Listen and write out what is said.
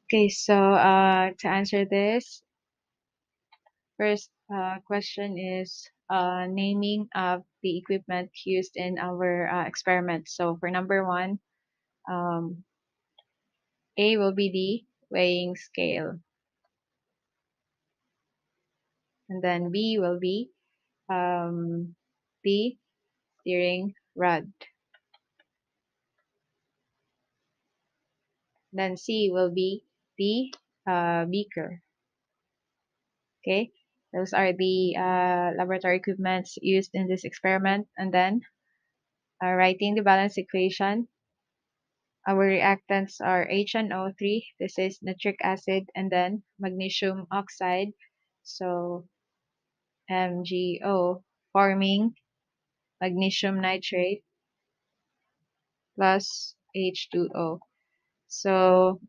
Okay, so to answer this, first question is naming of the equipment used in our experiment. So for number one, um, A will be the weighing scale, and then B will be um, the steering rod. Then C will be the beaker. Okay, those are the laboratory equipments used in this experiment. And then writing the balance equation, our reactants are HNO3, this is nitric acid, and then magnesium oxide, so MgO, forming magnesium nitrate plus H2O. So